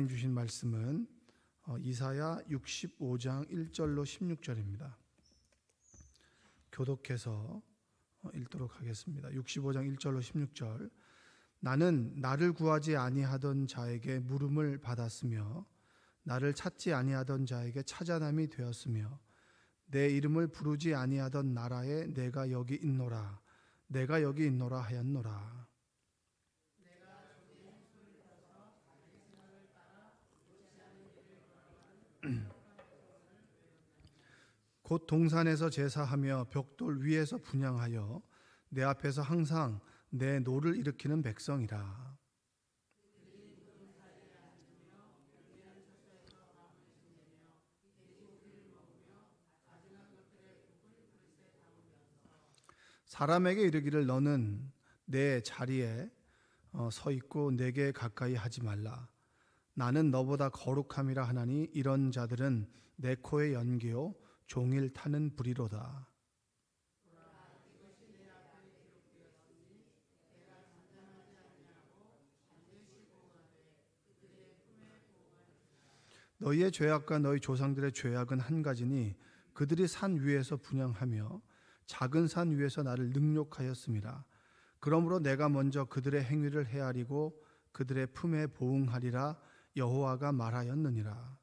주신 말씀은 이사야 65장 1절로 16절입니다. 교독해서 읽도록 하겠습니다. 65장 1절로 16절. 나는 나를 구하지 아니하던 자에게 물음을 받았으며 나를 찾지 아니하던 자에게 찾아남이 되었으며 내 이름을 부르지 아니하던 나라에 내가 여기 있노라 내가 여기 있노라 하였노라. 곧 동산에서 제사하며 벽돌 위에서 분향하여 내 앞에서 항상 내 노를 일으키는 백성이라. 사람에게 이르기를 너는 내 자리에 서 있고 내게 가까이 하지 말라. 나는 너보다 거룩함이라 하나니 이런 자들은 내 코의 연기요 종일 타는 불이로다. 너희의 죄악과 너희 조상들의 죄악은 한 가지니 그들이 산 위에서 분향하며 작은 산 위에서 나를 능욕하였음이라. 그러므로 내가 먼저 그들의 행위를 헤아리고 그들의 품에 보응하리라. 여호와가 말하였느니라.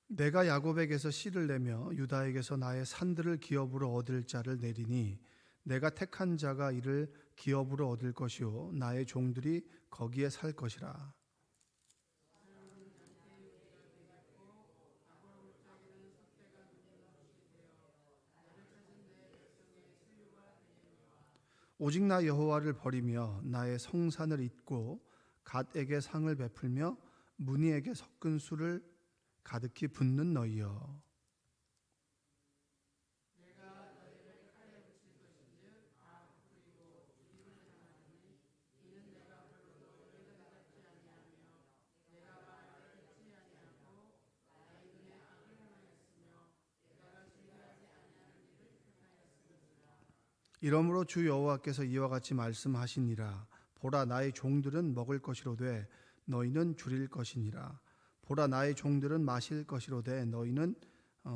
내가 야곱에게서 씨를 내며 유다에게서 나의 산들을 기업으로 얻을 자를 내리니 내가 택한 자가 이를 기업으로 얻을 것이요 나의 종들이 거기에 살 것이라. 오직 나 여호와를 버리며 나의 성산을 잊고 갓에게 상을 베풀며 문희에게 섞은 술을 가득히 붓는 너희여. 이러므로 주 여호와께서 이와 같이 말씀하시니라. 보라 나의 종들은 먹을 것이로되 너희는 줄일 것이니라. 보라 나의 종들은 마실 것이로되 너희는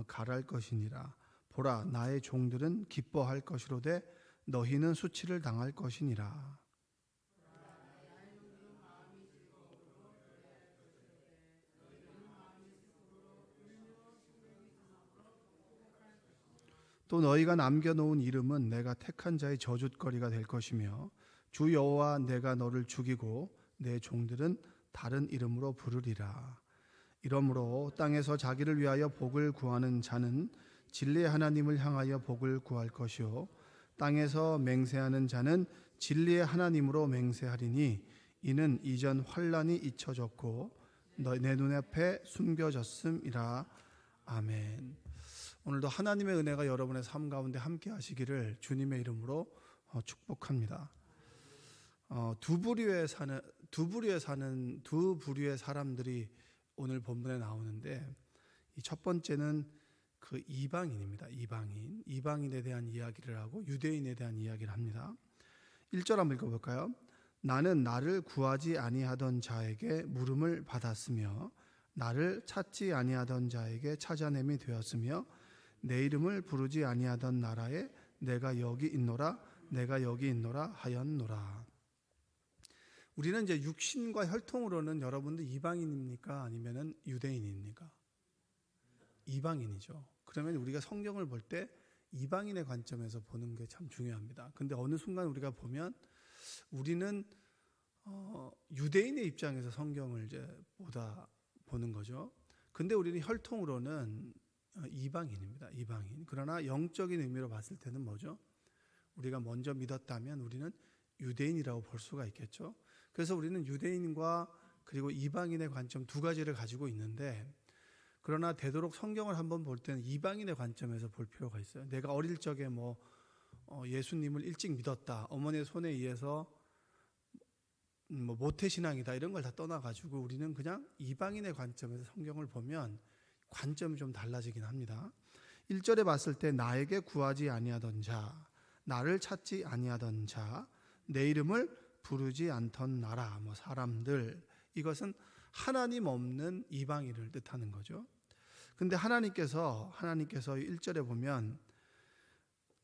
갈할 것이니라. 보라 나의 종들은 기뻐할 것이로되 너희는 수치를 당할 것이니라. 또 너희가 남겨놓은 이름은 내가 택한 자의 저주거리가 될 것이며 주 여호와 내가 너를 죽이고 내 종들은 다른 이름으로 부르리라. 이러므로 땅에서 자기를 위하여 복을 구하는 자는 진리의 하나님을 향하여 복을 구할 것이요 땅에서 맹세하는 자는 진리의 하나님으로 맹세하리니 이는 이전 환난이 잊혀졌고 내 눈앞에 숨겨졌음이라. 아멘. 오늘도 하나님의 은혜가 여러분의 삶 가운데 함께 하시기를 주님의 이름으로 축복합니다. 두 부류의 사람들이 오늘 본문에 나오는데 이 첫 번째는 그 이방인입니다. 이방인에 대한 이야기를 하고 유대인에 대한 이야기를 합니다. 1절 한번 읽어볼까요? 나는 나를 구하지 아니하던 자에게 물음을 받았으며 나를 찾지 아니하던 자에게 찾아냄이 되었으며 내 이름을 부르지 아니하던 나라에 내가 여기 있노라 하였노라. 우리는 이제 육신과 혈통으로는 여러분들 이방인입니까? 아니면은 유대인입니까? 이방인이죠. 그러면 우리가 성경을 볼 때 이방인의 관점에서 보는 게 참 중요합니다. 근데 어느 순간 우리가 보면 우리는 유대인의 입장에서 성경을 이제 보는 거죠. 근데 우리는 혈통으로는 이방인입니다. 이방인. 그러나 영적인 의미로 봤을 때는 뭐죠? 우리가 먼저 믿었다면 우리는 유대인이라고 볼 수가 있겠죠. 그래서 우리는 유대인과 그리고 이방인의 관점 두 가지를 가지고 있는데 그러나 되도록 성경을 한번 볼 때는 이방인의 관점에서 볼 필요가 있어요. 내가 어릴 적에 예수님을 일찍 믿었다. 어머니의 손에 의해서 뭐 모태신앙이다 이런 걸 다 떠나가지고 우리는 그냥 이방인의 관점에서 성경을 보면 관점이 좀 달라지긴 합니다. 1절에 봤을 때 나에게 구하지 아니하던 자, 나를 찾지 아니하던 자, 내 이름을 부르지 않던 나라, 뭐 사람들, 이것은 하나님 없는 이방인을 뜻하는 거죠. 근데 하나님께서 1절에 보면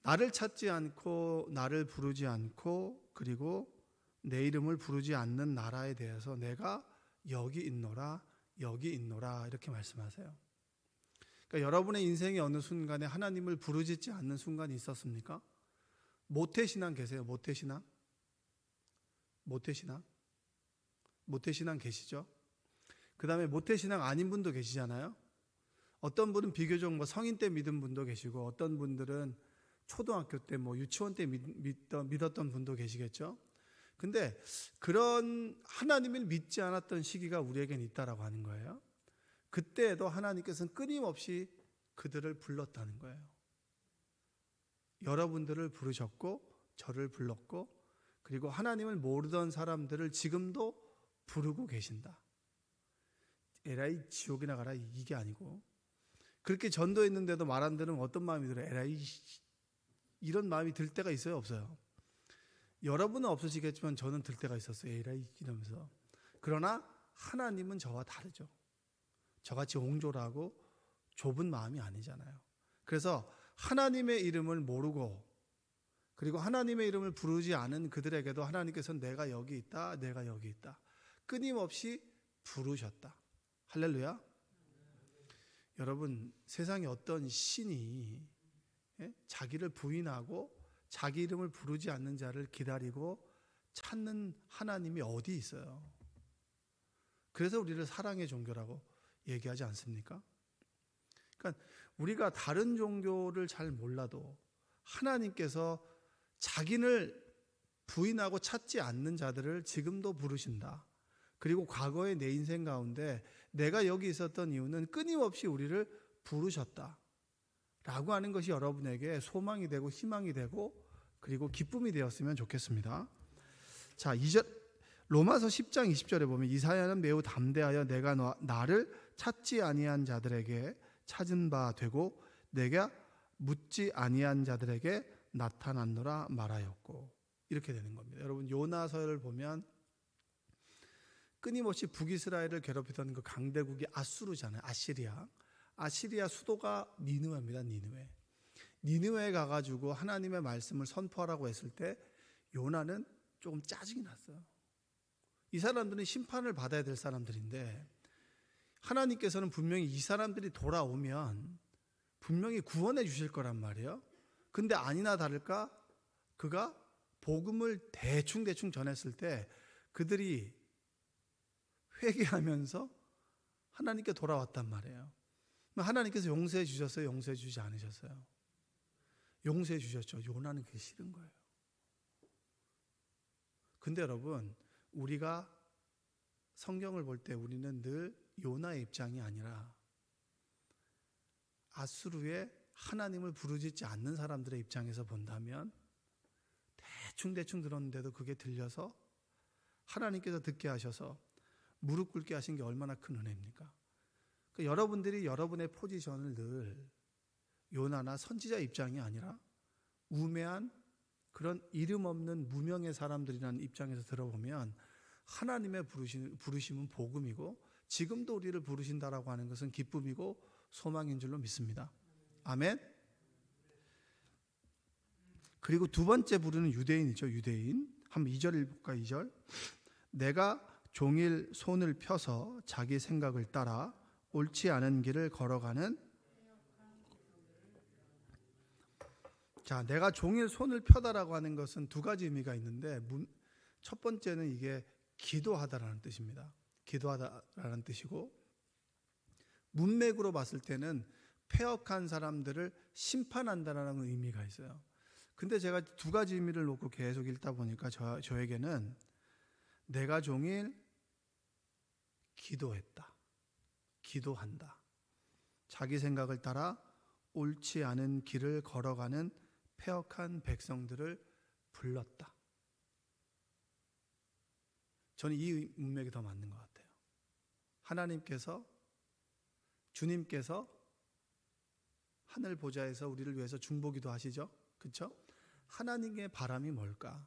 나를 찾지 않고 나를 부르지 않고 그리고 내 이름을 부르지 않는 나라에 대해서 내가 여기 있노라 이렇게 말씀하세요. 그러니까 여러분의 인생의 어느 순간에 하나님을 부르짖지 않는 순간이 있었습니까? 모태신앙 계세요? 모태신앙 계시죠? 그 다음에 모태신앙 아닌 분도 계시잖아요. 어떤 분은 비교적 뭐 성인 때 믿은 분도 계시고 어떤 분들은 초등학교 때 뭐 유치원 때 믿었던 분도 계시겠죠. 근데 그런 하나님을 믿지 않았던 시기가 우리에겐 있다라고 하는 거예요. 그때에도 하나님께서는 끊임없이 그들을 불렀다는 거예요. 여러분들을 부르셨고 저를 불렀고 그리고 하나님을 모르던 사람들을 지금도 부르고 계신다. 에라이 지옥이나 가라 이게 아니고 그렇게 전도했는데도 말 안 들으면 어떤 마음이 들어요? 에라이 이런 마음이 들 때가 있어요? 없어요? 여러분은 없으시겠지만 저는 들 때가 있었어요. 에라이 이러면서. 그러나 하나님은 저와 다르죠. 저같이 옹졸하고 좁은 마음이 아니잖아요. 그래서 하나님의 이름을 모르고 그리고 하나님의 이름을 부르지 않은 그들에게도 하나님께서는 내가 여기 있다 끊임없이 부르셨다. 할렐루야. 여러분 세상에 어떤 신이 자기를 부인하고 자기 이름을 부르지 않는 자를 기다리고 찾는 하나님이 어디 있어요? 그래서 우리를 사랑의 종교라고 얘기하지 않습니까? 그러니까 우리가 다른 종교를 잘 몰라도 하나님께서 자기를 부인하고 찾지 않는 자들을 지금도 부르신다. 그리고 과거의 내 인생 가운데 내가 여기 있었던 이유는 끊임없이 우리를 부르셨다 라고 하는 것이 여러분에게 소망이 되고 희망이 되고 그리고 기쁨이 되었으면 좋겠습니다. 자, 2절 로마서 10장 20절에 보면 이사야는 매우 담대하여 내가 나를 찾지 아니한 자들에게 찾은 바 되고 내가 묻지 아니한 자들에게 나타났노라 말하였고 이렇게 되는 겁니다. 여러분 요나서를 보면 끊임없이 북이스라엘을 괴롭히던 그 강대국이 아수르잖아요. 아시리아 수도가 니느웨입니다. 니느웨에 가가지고 하나님의 말씀을 선포하라고 했을 때 요나는 조금 짜증이 났어요. 이 사람들은 심판을 받아야 될 사람들인데 하나님께서는 분명히 이 사람들이 돌아오면 분명히 구원해 주실 거란 말이에요. 근데 아니나 다를까 그가 복음을 대충 전했을 때 그들이 회개하면서 하나님께 돌아왔단 말이에요. 하나님께서 용서해 주셨어요? 용서해 주지 않으셨어요? 용서해 주셨죠. 요나는 그게 싫은 거예요. 근데 여러분 우리가 성경을 볼 때 우리는 늘 요나의 입장이 아니라 아수르의 하나님을 부르짖지 않는 사람들의 입장에서 본다면 대충 들었는데도 그게 들려서 하나님께서 듣게 하셔서 무릎 꿇게 하신 게 얼마나 큰 은혜입니까? 그러니까 여러분들이 여러분의 포지션을 늘 요나나 선지자 입장이 아니라 우매한 그런 이름 없는 무명의 사람들이라는 입장에서 들어보면 하나님의 부르심은 복음이고 지금도 우리를 부르신다라고 하는 것은 기쁨이고 소망인 줄로 믿습니다. 아멘. 그리고 두 번째 부르는 유대인이죠. 유대인. 한번 2절 읽을까? 2절. 내가 종일 손을 펴서 자기 생각을 따라 옳지 않은 길을 걸어가는 자, 내가 종일 손을 펴다라고 하는 것은 두 가지 의미가 있는데 첫 번째는 이게 기도하다라는 뜻입니다. 기도하다라는 뜻이고 문맥으로 봤을 때는 패역한 사람들을 심판한다라는 의미가 있어요. 근데 제가 두 가지 의미를 놓고 계속 읽다 보니까 저에게는 내가 종일 기도한다. 자기 생각을 따라 옳지 않은 길을 걸어가는 패역한 백성들을 불렀다. 저는 이 문맥이 더 맞는 것 같아요. 하나님께서, 주님께서 하늘 보좌에서 우리를 위해서 중보기도 하시죠. 그렇죠? 하나님의 바람이 뭘까?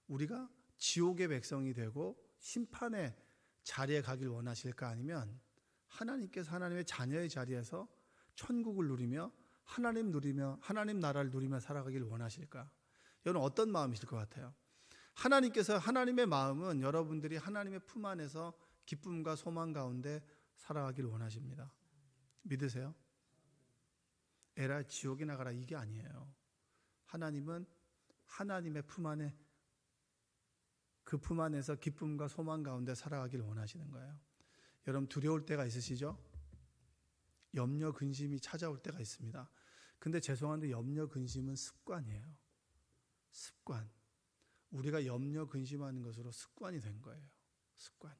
우리가 지옥의 백성이 되고 심판의 자리에 가길 원하실까? 아니면 하나님께서 하나님의 자녀의 자리에서 천국을 누리며 하나님 나라를 누리며 살아가길 원하실까? 여러분 어떤 마음이실 것 같아요? 하나님께서, 하나님의 마음은 여러분들이 하나님의 품 안에서 기쁨과 소망 가운데 살아가길 원하십니다. 믿으세요? 에라 지옥에 나가라 이게 아니에요. 하나님은 하나님의 품 안에, 그 품 안에서 기쁨과 소망 가운데 살아가길 원하시는 거예요. 여러분 두려울 때가 있으시죠? 염려 근심이 찾아올 때가 있습니다. 근데 죄송한데 염려 근심은 습관이에요. 습관. 우리가 염려 근심하는 것으로 습관이 된 거예요. 습관이.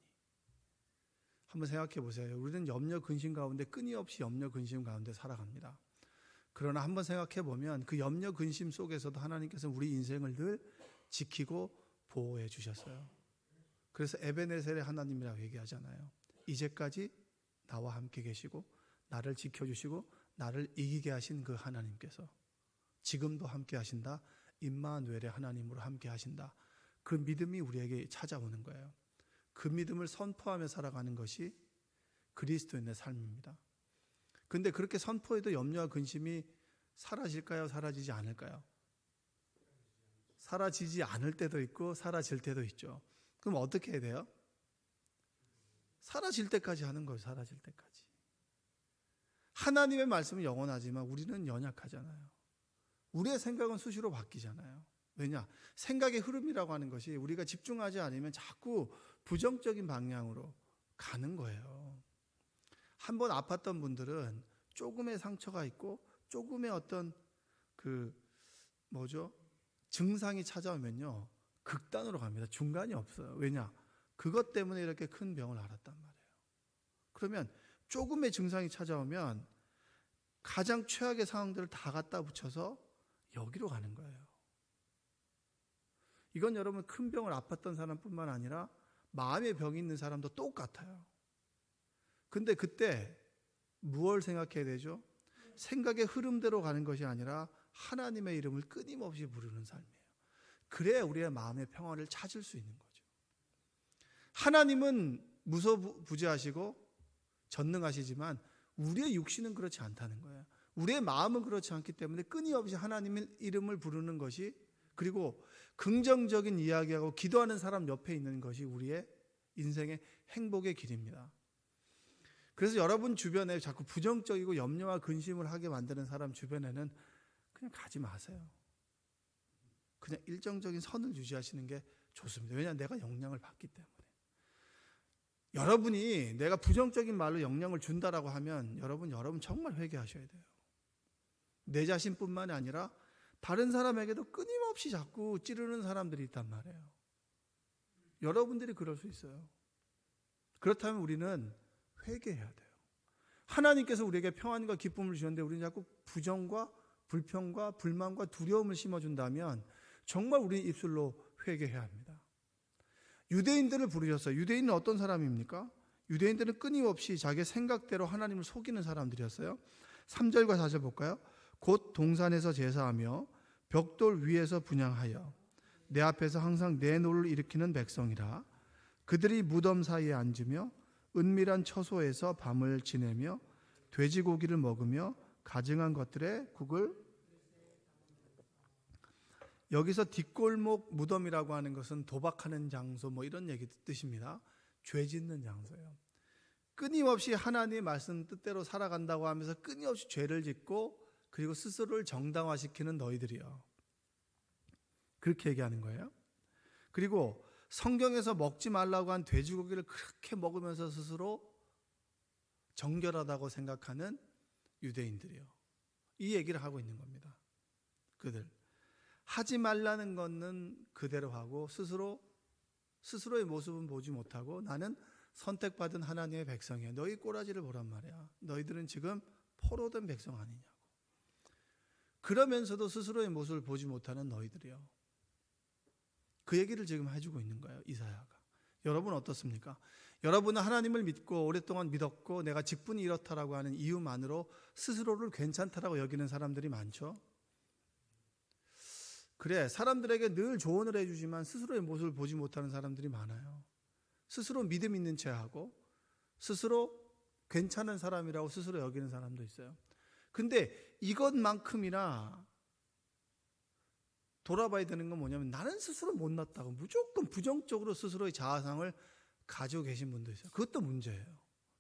한번 생각해 보세요. 우리는 염려 근심 가운데, 끊임없이 염려 근심 가운데 살아갑니다. 그러나 한번 생각해 보면 그 염려 근심 속에서도 하나님께서 우리 인생을 늘 지키고 보호해 주셨어요. 그래서 에베네셀의 하나님이라고 얘기하잖아요. 이제까지 나와 함께 계시고 나를 지켜주시고 나를 이기게 하신 그 하나님께서 지금도 함께 하신다. 임마누엘의 하나님으로 함께 하신다. 그 믿음이 우리에게 찾아오는 거예요. 그 믿음을 선포하며 살아가는 것이 그리스도인의 삶입니다. 근데 그렇게 선포해도 염려와 근심이 사라질까요? 사라지지 않을까요? 사라지지 않을 때도 있고 사라질 때도 있죠. 그럼 어떻게 해야 돼요? 사라질 때까지 하는 거예요. 사라질 때까지. 하나님의 말씀은 영원하지만 우리는 연약하잖아요. 우리의 생각은 수시로 바뀌잖아요. 왜냐? 생각의 흐름이라고 하는 것이 우리가 집중하지 않으면 자꾸 부정적인 방향으로 가는 거예요. 한번 아팠던 분들은 조금의 상처가 있고 조금의 어떤 증상이 찾아오면요 극단으로 갑니다. 중간이 없어요. 왜냐? 그것 때문에 이렇게 큰 병을 앓았단 말이에요. 그러면 조금의 증상이 찾아오면 가장 최악의 상황들을 다 갖다 붙여서 여기로 가는 거예요. 이건 여러분 큰 병을 아팠던 사람뿐만 아니라 마음의 병이 있는 사람도 똑같아요. 근데 그때 무엇을 생각해야 되죠? 생각의 흐름대로 가는 것이 아니라 하나님의 이름을 끊임없이 부르는 삶이에요. 그래야 우리의 마음의 평화를 찾을 수 있는 거죠. 하나님은 무소부지하시고 전능하시지만 우리의 육신은 그렇지 않다는 거예요. 우리의 마음은 그렇지 않기 때문에 끊임없이 하나님의 이름을 부르는 것이, 그리고 긍정적인 이야기하고 기도하는 사람 옆에 있는 것이 우리의 인생의 행복의 길입니다. 그래서 여러분 주변에 자꾸 부정적이고 염려와 근심을 하게 만드는 사람 주변에는 그냥 가지 마세요. 그냥 일정적인 선을 유지하시는 게 좋습니다. 왜냐하면 내가 영향을 받기 때문에. 여러분이 내가 부정적인 말로 영향을 준다라고 하면 여러분 정말 회개하셔야 돼요. 내 자신뿐만이 아니라 다른 사람에게도 끊임없이 자꾸 찌르는 사람들이 있단 말이에요. 여러분들이 그럴 수 있어요. 그렇다면 우리는 회개해야 돼요. 하나님께서 우리에게 평안과 기쁨을 주셨는데 우리는 자꾸 부정과 불평과 불만과 두려움을 심어준다면 정말 우리 입술로 회개해야 합니다. 유대인들을 부르셨어요. 유대인은 어떤 사람입니까? 유대인들은 끊임없이 자기 생각대로 하나님을 속이는 사람들이었어요. 3절과 4절 볼까요? 곧 동산에서 제사하며 벽돌 위에서 분향하여 내 앞에서 항상 내 노를 일으키는 백성이라. 그들이 무덤 사이에 앉으며 은밀한 처소에서 밤을 지내며 돼지고기를 먹으며 가증한 것들의 국을. 여기서 뒷골목 무덤이라고 하는 것은 도박하는 장소 이런 얘기 뜻입니다. 죄 짓는 장소예요. 끊임없이 하나님의 말씀 뜻대로 살아간다고 하면서 끊임없이 죄를 짓고 그리고 스스로를 정당화시키는 너희들이요. 그렇게 얘기하는 거예요. 그리고 성경에서 먹지 말라고 한 돼지고기를 그렇게 먹으면서 스스로 정결하다고 생각하는 유대인들이요. 이 얘기를 하고 있는 겁니다. 그들. 하지 말라는 것은 그대로 하고 스스로의 모습은 보지 못하고 나는 선택받은 하나님의 백성이야. 너희 꼬라지를 보란 말이야. 너희들은 지금 포로된 백성 아니냐고. 그러면서도 스스로의 모습을 보지 못하는 너희들이요. 그 얘기를 지금 해주고 있는 거예요. 이사야가. 여러분 어떻습니까? 여러분은 하나님을 믿고 오랫동안 믿었고 내가 직분이 이렇다라고 하는 이유만으로 스스로를 괜찮다라고 여기는 사람들이 많죠. 그래, 사람들에게 늘 조언을 해주지만 스스로의 모습을 보지 못하는 사람들이 많아요. 스스로 믿음 있는 체하고 스스로 괜찮은 사람이라고 스스로 여기는 사람도 있어요. 근데 이것만큼이나 돌아봐야 되는 건 뭐냐면 나는 스스로 못났다고 무조건 부정적으로 스스로의 자아상을 가지고 계신 분도 있어요. 그것도 문제예요.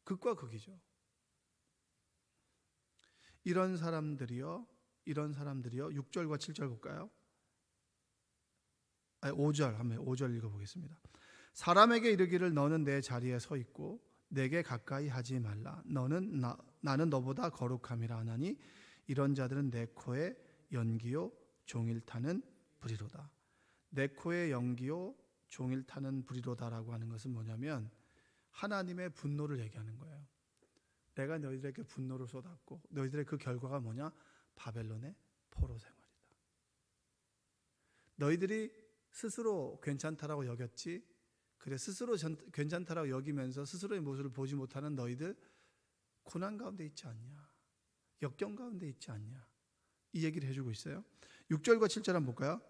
극과 극이죠. 이런 사람들이요 6절과 7절 볼까요? 5절 읽어보겠습니다. 사람에게 이르기를 너는 내 자리에 서 있고 내게 가까이 하지 말라. 나는 너보다 거룩함이라 하나니 이런 자들은 내 코에 연기요 종일 타는 불이로다. 내 코에 연기요 종일 타는 불이로다라고 하는 것은 뭐냐면 하나님의 분노를 얘기하는 거예요. 내가 너희들에게 분노를 쏟았고 너희들의 그 결과가 뭐냐? 바벨론의 포로 생활이다. 너희들이 스스로 괜찮다라고 여겼지. 그래, 스스로 괜찮다라고 여기면서 스스로의 모습을 보지 못하는 너희들 고난 가운데 있지 않냐? 역경 가운데 있지 않냐? 이 얘기를 해주고 있어요. 6절과 7절 한번 볼까요?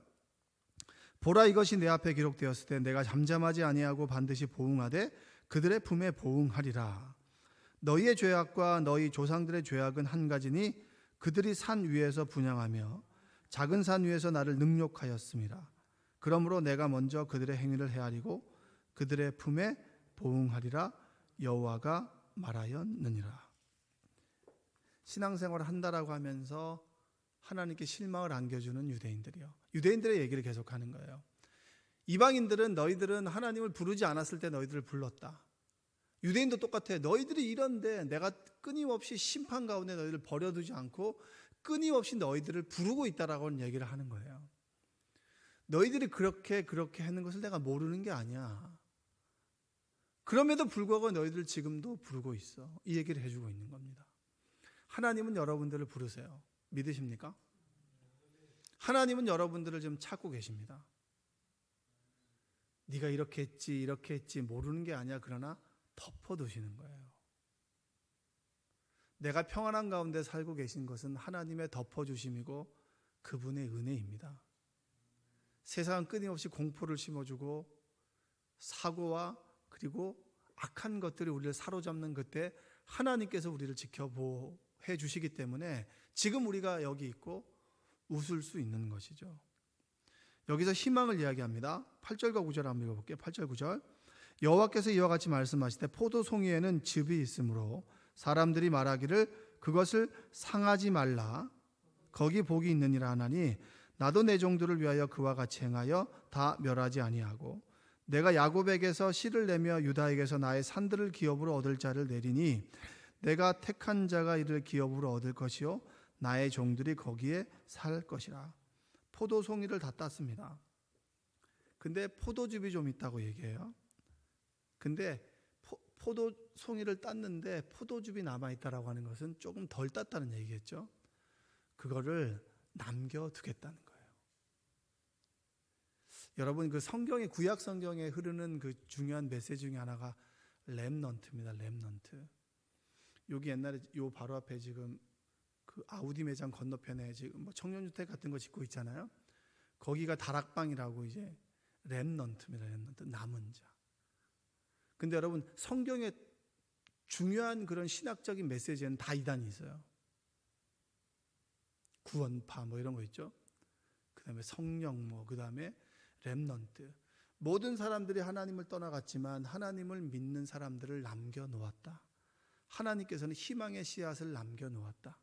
보라, 이것이 내 앞에 기록되었을 때 내가 잠잠하지 아니하고 반드시 보응하되 그들의 품에 보응하리라. 너희의 죄악과 너희 조상들의 죄악은 한 가지니 그들이 산 위에서 분향하며 작은 산 위에서 나를 능욕하였음이라. 그러므로 내가 먼저 그들의 행위를 헤아리고 그들의 품에 보응하리라. 여호와가 말하였느니라. 신앙생활을 한다라고 하면서 하나님께 실망을 안겨주는 유대인들이요. 유대인들의 얘기를 계속하는 거예요. 이방인들은 너희들은 하나님을 부르지 않았을 때 너희들을 불렀다. 유대인도 똑같아. 너희들이 이런데 내가 끊임없이 심판 가운데 너희들을 버려두지 않고 끊임없이 너희들을 부르고 있다라고 하는 얘기를 하는 거예요. 너희들이 그렇게 하는 것을 내가 모르는 게 아니야. 그럼에도 불구하고 너희들 지금도 부르고 있어. 이 얘기를 해주고 있는 겁니다. 하나님은 여러분들을 부르세요. 믿으십니까? 하나님은 여러분들을 지금 찾고 계십니다. 네가 이렇게 했지 모르는 게 아니야. 그러나 덮어두시는 거예요. 내가 평안한 가운데 살고 계신 것은 하나님의 덮어주심이고 그분의 은혜입니다. 세상은 끊임없이 공포를 심어주고 사고와 그리고 악한 것들이 우리를 사로잡는 그때 하나님께서 우리를 지켜보해 주시기 때문에 지금 우리가 여기 있고 웃을 수 있는 것이죠. 여기서 희망을 이야기합니다. 8절과 9절 한번 읽어볼게요. 8절 9절. 여호와께서 이와 같이 말씀하시되 포도송이에는 즙이 있으므로 사람들이 말하기를 그것을 상하지 말라. 거기 복이 있느니라 하나니 나도 내 종들을 위하여 그와 같이 행하여 다 멸하지 아니하고 내가 야곱에게서 씨를 내며 유다에게서 나의 산들을 기업으로 얻을 자를 내리니 내가 택한 자가 이를 기업으로 얻을 것이요 나의 종들이 거기에 살 것이라. 포도송이를 다 땄습니다. 근데 포도즙이 좀 있다고 얘기해요. 근데 포도송이를 땄는데 포도즙이 남아있다라고 하는 것은 조금 덜 땄다는 얘기겠죠. 그거를 남겨두겠다는 거예요. 여러분, 그 성경의 구약 성경에 흐르는 그 중요한 메시지 중에 하나가 렘넌트입니다. 렘넌트. 여기 옛날에 요 바로 앞에 지금 그 아우디 매장 건너편에 지금 뭐 청년주택 같은 거 짓고 있잖아요. 거기가 다락방이라고 이제 렘넌트입니다. 렘넌트, 남은 자. 근데 여러분, 성경의 중요한 그런 신학적인 메시지에는 다 이단이 있어요. 구원파 뭐 이런 거 있죠. 그다음에 성령 뭐 그다음에 렘넌트. 모든 사람들이 하나님을 떠나갔지만 하나님을 믿는 사람들을 남겨놓았다. 하나님께서는 희망의 씨앗을 남겨놓았다.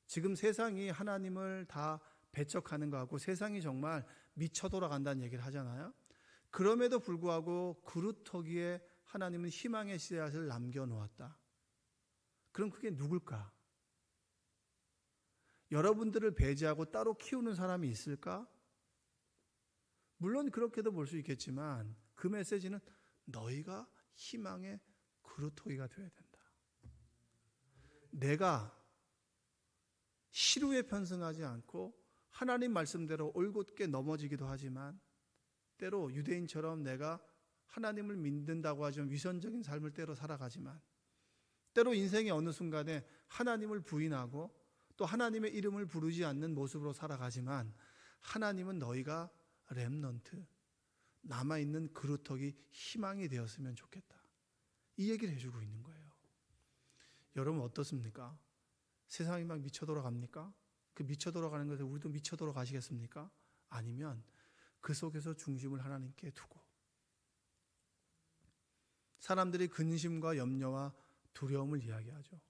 지금 세상이 하나님을 다 배척하는 것 같고 세상이 정말 미쳐 돌아간다는 얘기를 하잖아요. 그럼에도 불구하고 그루터기에 하나님은 희망의 씨앗을 남겨놓았다. 그럼 그게 누굴까? 여러분들을 배제하고 따로 키우는 사람이 있을까? 물론 그렇게도 볼 수 있겠지만 그 메시지는 너희가 희망의 그루터기가 되어야 된다. 내가 시루에 편승하지 않고 하나님 말씀대로 올곧게 넘어지기도 하지만 때로 유대인처럼 내가 하나님을 믿는다고 하지만 위선적인 삶을 때로 살아가지만, 때로 인생의 어느 순간에 하나님을 부인하고 또 하나님의 이름을 부르지 않는 모습으로 살아가지만, 하나님은 너희가 렘넌트, 남아있는 그루터기 희망이 되었으면 좋겠다, 이 얘기를 해주고 있는 거예요. 여러분 어떻습니까? 세상이 막 미쳐 돌아갑니까? 그 미쳐 돌아가는 것에 우리도 미쳐 돌아가시겠습니까? 아니면 그 속에서 중심을 하나님께 두고, 사람들이 근심과 염려와 두려움을 이야기하죠.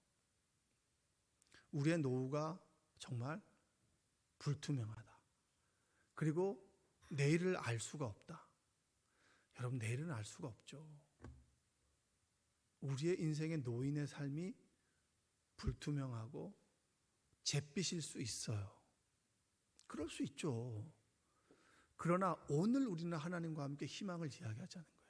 우리의 노후가 정말 불투명하다. 그리고 내일을 알 수가 없다. 여러분, 내일은 알 수가 없죠. 우리의 인생의 노인의 삶이 불투명하고 잿빛일 수 있어요. 그럴 수 있죠. 그러나 오늘 우리는 하나님과 함께 희망을 이야기하자는 거예요.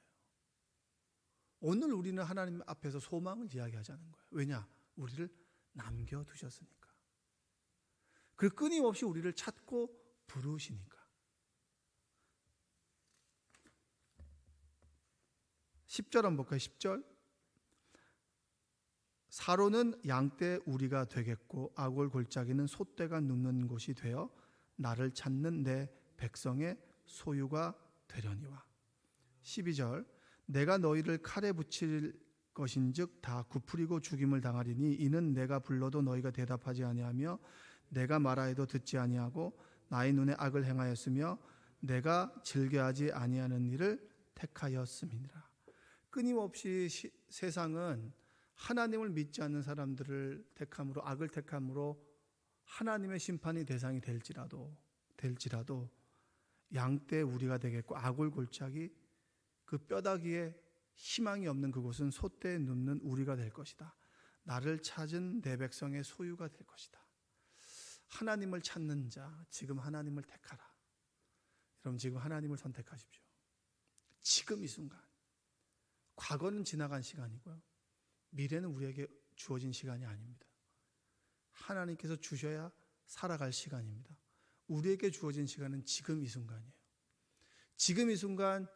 오늘 우리는 하나님 앞에서 소망을 이야기하자는 거예요. 왜냐? 우리를 남겨두셨으니까. 그 끊임없이 우리를 찾고 부르시니까. 10절 한번 볼까요? 10절. 사로는 양떼 우리가 되겠고 아골 골짜기는 소떼가 눕는 곳이 되어 나를 찾는 내 백성의 소유가 되려니와. 12절. 내가 너희를 칼에 붙일 것인즉 다 굽으리고 죽임을 당하리니 이는 내가 불러도 너희가 대답하지 아니하며 내가 말하여도 듣지 아니하고 나의 눈에 악을 행하였으며 내가 즐겨하지 아니하는 일을 택하였음이니라. 끊임없이 세상은 하나님을 믿지 않는 사람들을 택함으로, 악을 택함으로 하나님의 심판이 대상이 될지라도 양떼 우리가 되겠고 아골 골짜기, 그 뼈다귀에 희망이 없는 그곳은 소떼에 눕는 우리가 될 것이다. 나를 찾은 내 백성의 소유가 될 것이다. 하나님을 찾는 자, 지금 하나님을 택하라. 여러분, 지금 하나님을 선택하십시오. 지금 이 순간. 과거는 지나간 시간이고요, 미래는 우리에게 주어진 시간이 아닙니다. 하나님께서 주셔야 살아갈 시간입니다. 우리에게 주어진 시간은 지금 이 순간이에요. 지금 이 순간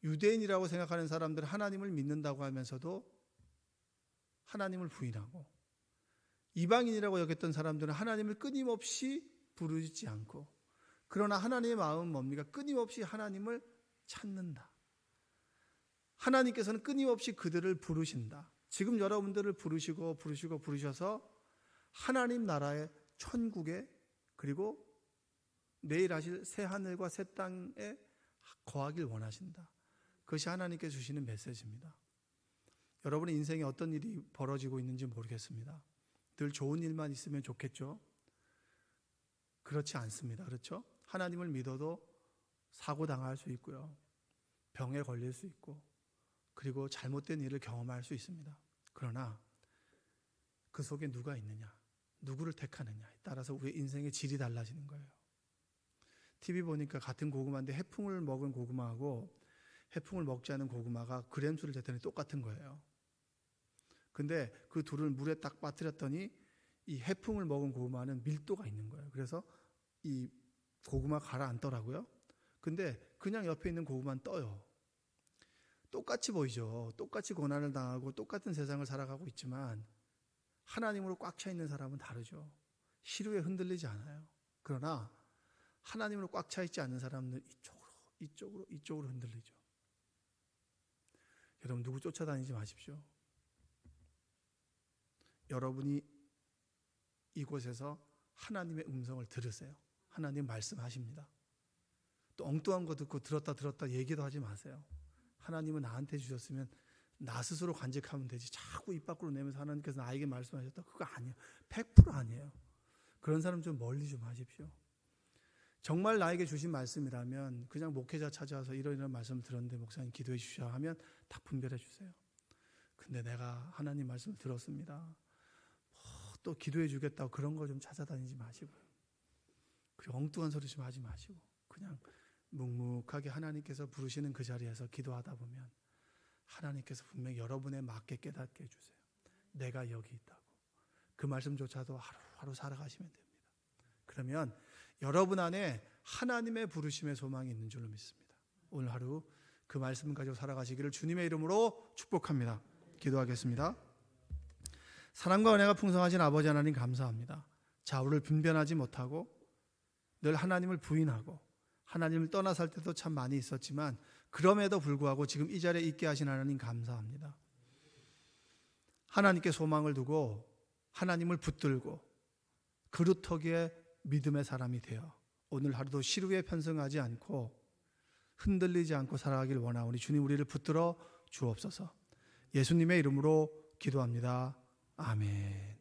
유대인이라고 생각하는 사람들은 하나님을 믿는다고 하면서도 하나님을 부인하고, 이방인이라고 여겼던 사람들은 하나님을 끊임없이 부르지 않고, 그러나 하나님의 마음은 뭡니까? 끊임없이 하나님을 찾는다. 하나님께서는 끊임없이 그들을 부르신다. 지금 여러분들을 부르셔서 하나님 나라의 천국에, 그리고 내일 하실 새 하늘과 새 땅에 거하길 원하신다. 그것이 하나님께 주시는 메시지입니다. 여러분의 인생에 어떤 일이 벌어지고 있는지 모르겠습니다. 늘 좋은 일만 있으면 좋겠죠? 그렇지 않습니다. 그렇죠? 하나님을 믿어도 사고 당할 수 있고요, 병에 걸릴 수 있고, 그리고 잘못된 일을 경험할 수 있습니다. 그러나 그 속에 누가 있느냐, 누구를 택하느냐에 따라서 우리의 인생의 질이 달라지는 거예요. TV 보니까 같은 고구마인데 해풍을 먹은 고구마하고 해풍을 먹지 않은 고구마가 그램수를 쟀더니 똑같은 거예요. 근데 그 둘을 물에 딱 빠뜨렸더니 이 해풍을 먹은 고구마는 밀도가 있는 거예요. 그래서 이 고구마 가라앉더라고요. 근데 그냥 옆에 있는 고구마는 떠요. 똑같이 보이죠. 똑같이 고난을 당하고 똑같은 세상을 살아가고 있지만 하나님으로 꽉 차 있는 사람은 다르죠. 시루에 흔들리지 않아요. 그러나 하나님으로 꽉 차 있지 않는 사람은 이쪽으로 흔들리죠. 여러분, 누구 쫓아다니지 마십시오. 여러분이 이곳에서 하나님의 음성을 들으세요. 하나님 말씀하십니다. 또 엉뚱한 거 듣고 들었다 얘기도 하지 마세요. 하나님은 나한테 주셨으면 나 스스로 간직하면 되지, 자꾸 입 밖으로 내면서 하나님께서 나에게 말씀하셨다, 그거 아니에요. 100% 아니에요. 그런 사람 좀 멀리 좀 하십시오. 정말 나에게 주신 말씀이라면 그냥 목회자 찾아와서 이런 말씀을 들었는데 목사님 기도해 주셔야 하면 딱 분별해 주세요. 근데 내가 하나님 말씀을 들었습니다, 또 기도해 주겠다고 그런 거 좀 찾아다니지 마시고요. 그리고 엉뚱한 소리 좀 하지 마시고 그냥 묵묵하게 하나님께서 부르시는 그 자리에서 기도하다 보면 하나님께서 분명히 여러분에 맞게 깨닫게 해주세요. 내가 여기 있다고. 그 말씀조차도 하루하루 살아가시면 됩니다. 그러면 여러분 안에 하나님의 부르심의 소망이 있는 줄로 믿습니다. 오늘 하루 그 말씀 가지고 살아가시기를 주님의 이름으로 축복합니다. 기도하겠습니다. 사랑과 은혜가 풍성하신 아버지 하나님 감사합니다. 좌우를 분별하지 못하고 늘 하나님을 부인하고 하나님을 떠나 살 때도 참 많이 있었지만 그럼에도 불구하고 지금 이 자리에 있게 하신 하나님 감사합니다. 하나님께 소망을 두고 하나님을 붙들고 그루터기에 믿음의 사람이 되어 오늘 하루도 시루에 편승하지 않고 흔들리지 않고 살아가길 원하오니 주님 우리를 붙들어 주옵소서. 예수님의 이름으로 기도합니다. 아멘.